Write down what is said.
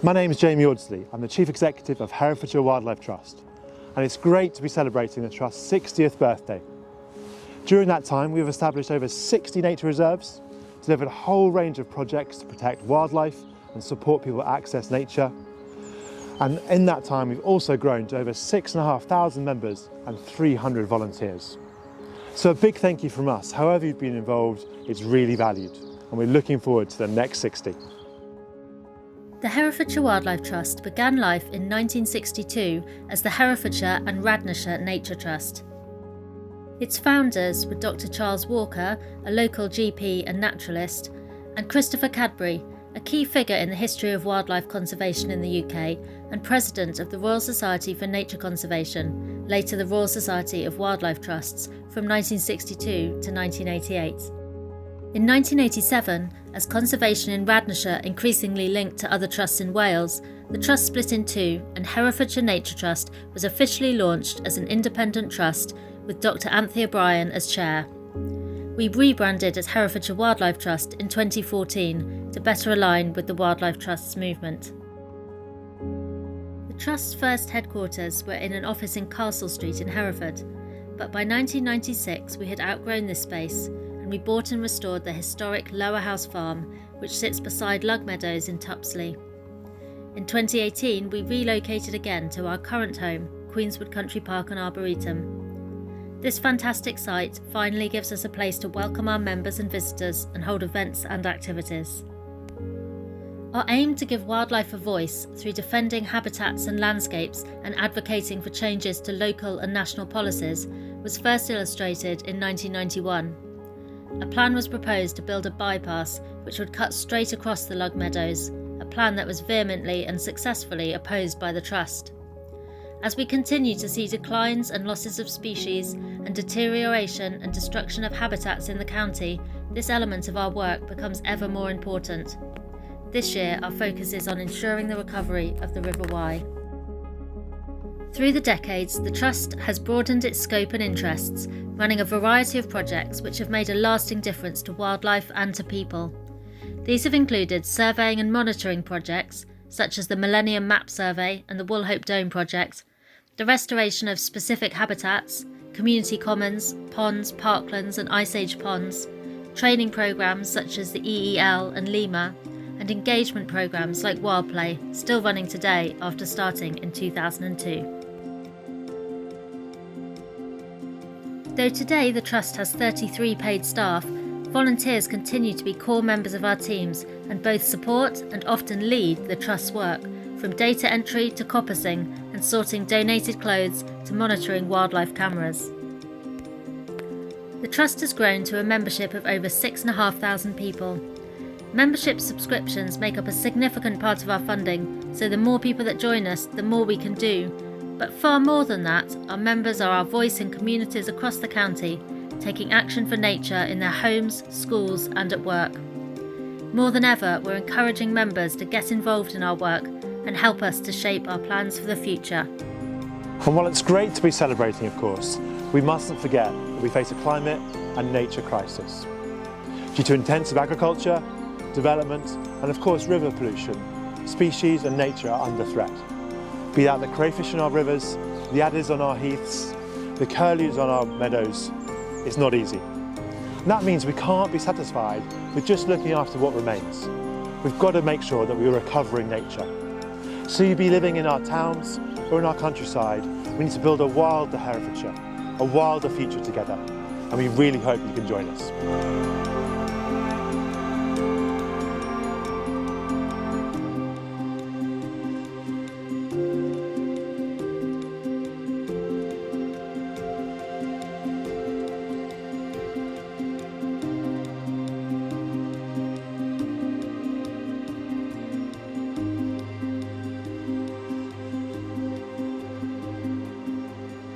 My name is Jamie Audsley. I'm the Chief Executive of Herefordshire Wildlife Trust, and it's great to be celebrating the Trust's 60th birthday. During that time, we've established over 60 nature reserves, delivered a whole range of projects to protect wildlife and support people access nature. And in that time, we've also grown to over 6,500 members and 300 volunteers. So a big thank you from us. However you've been involved, it's really valued, and we're looking forward to the next 60. The Herefordshire Wildlife Trust began life in 1962 as the Herefordshire and Radnorshire Nature Trust. Its founders were Dr. Charles Walker, a local GP and naturalist, and Christopher Cadbury, a key figure in the history of wildlife conservation in the UK and president of the Royal Society for Nature Conservation, later the Royal Society of Wildlife Trusts, from 1962 to 1988. In 1987, as conservation in Radnorshire increasingly linked to other trusts in Wales, the trust split in two and Herefordshire Nature Trust was officially launched as an independent trust with Dr. Anthea Bryan as chair. We rebranded as Herefordshire Wildlife Trust in 2014 to better align with the Wildlife Trust's movement. The Trust's first headquarters were in an office in Castle Street in Hereford, but by 1996 we had outgrown this space and we bought and restored the historic Lower House Farm, which sits beside Lug Meadows in Tupsley. In 2018 we relocated again to our current home, Queenswood Country Park and Arboretum. This fantastic site finally gives us a place to welcome our members and visitors and hold events and activities. Our aim to give wildlife a voice through defending habitats and landscapes and advocating for changes to local and national policies was first illustrated in 1991. A plan was proposed to build a bypass which would cut straight across the Lug Meadows, a plan that was vehemently and successfully opposed by the Trust. As we continue to see declines and losses of species and deterioration and destruction of habitats in the county, this element of our work becomes ever more important. This year, our focus is on ensuring the recovery of the River Wye. Through the decades, the Trust has broadened its scope and interests, running a variety of projects which have made a lasting difference to wildlife and to people. These have included surveying and monitoring projects, such as the Millennium Map Survey and the Woolhope Dome project, the restoration of specific habitats, community commons, ponds, parklands and ice age ponds, training programmes such as the EEL and Lima, and engagement programmes like Wildplay, still running today after starting in 2002. Though today the Trust has 33 paid staff, volunteers continue to be core members of our teams and both support and often lead the Trust's work, from data entry to coppicing and sorting donated clothes to monitoring wildlife cameras. The Trust has grown to a membership of over 6,500 people. Membership subscriptions make up a significant part of our funding, so the more people that join us, the more we can do. But far more than that, our members are our voice in communities across the county, taking action for nature in their homes, schools and at work. More than ever, we're encouraging members to get involved in our work and help us to shape our plans for the future. And while it's great to be celebrating, of course, we mustn't forget that we face a climate and nature crisis. Due to intensive agriculture, development and of course river pollution, species and nature are under threat. Be that the crayfish in our rivers, the adders on our heaths, the curlews on our meadows, it's not easy. And that means we can't be satisfied with just looking after what remains. We've got to make sure that we're recovering nature. So you be living in our towns or in our countryside, we need to build a wilder Herefordshire, a wilder future together, and we really hope you can join us.